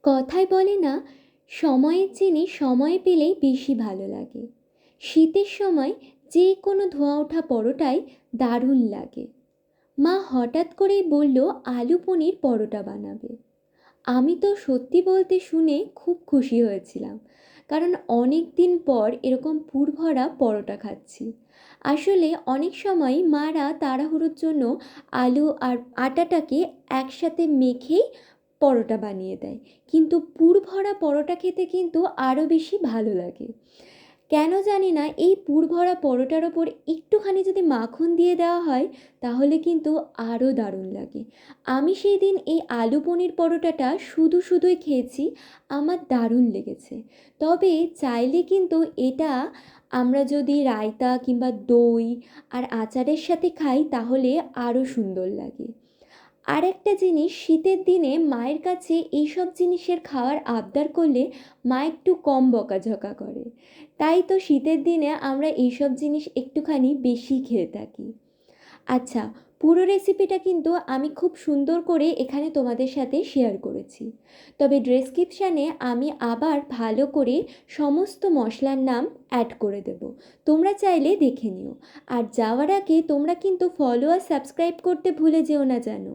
কথায় বলে না, সময়ের জিনিস সময় পেলেই বেশি ভালো লাগে। শীতের সময় যে কোনো ধোঁয়া ওঠা পরোটাই দারুণ লাগে। মা হঠাৎ করেই বলল আলু পনির পরোটা বানাবে। আমি তো সত্যি বলতে শুনে খুব খুশি হয়েছিলাম, কারণ অনেক দিন পর এরকম পুরভরা পরোটা খাচ্ছি। আসলে অনেক সময় মারা তাড়াহুড়োর জন্য আলু আর আটাটাকে একসাথে মেখেই পরোটা বানিয়ে দেয়, কিন্তু পুরভরা পরোটা খেতে কিন্তু আরও বেশি ভালো লাগে। কেন জানি না, এই পুরভরা পরোটার ওপর একটুখানি যদি মাখন দিয়ে দেওয়া হয় তাহলে কিন্তু আরও দারুণ লাগে। আমি সেই দিন এই আলু পনির পরোটাটা শুধু শুধুই খেয়েছি, আমার দারুণ লেগেছে। তবে চাইলে কিন্তু এটা আমরা যদি রায়তা কিংবা দই আর আচারের সাথে খাই তাহলে আরও সুন্দর লাগে। আর একটা জিনিস, শীতের দিনে মায়ের কাছে এইসব জিনিসের খাওয়ার আবদার করলে মা একটু কম বকাঝকা করে। তাই তো শীতের দিনে আমরা এইসব জিনিস একটুখানি বেশি খেয়ে থাকি। আচ্ছা, পুরো রেসিপিটা কিন্তু আমি খুব সুন্দর করে এখানে তোমাদের সাথে শেয়ার করেছি। তবে ডেসক্রিপশানে আমি আবার ভালো করে সমস্ত মশলার নাম অ্যাড করে দেব, তোমরা চাইলে দেখে নিও। আর যাওয়ার আগে তোমরা কিন্তু ফলো আর সাবস্ক্রাইব করতে ভুলে যেও না যেন।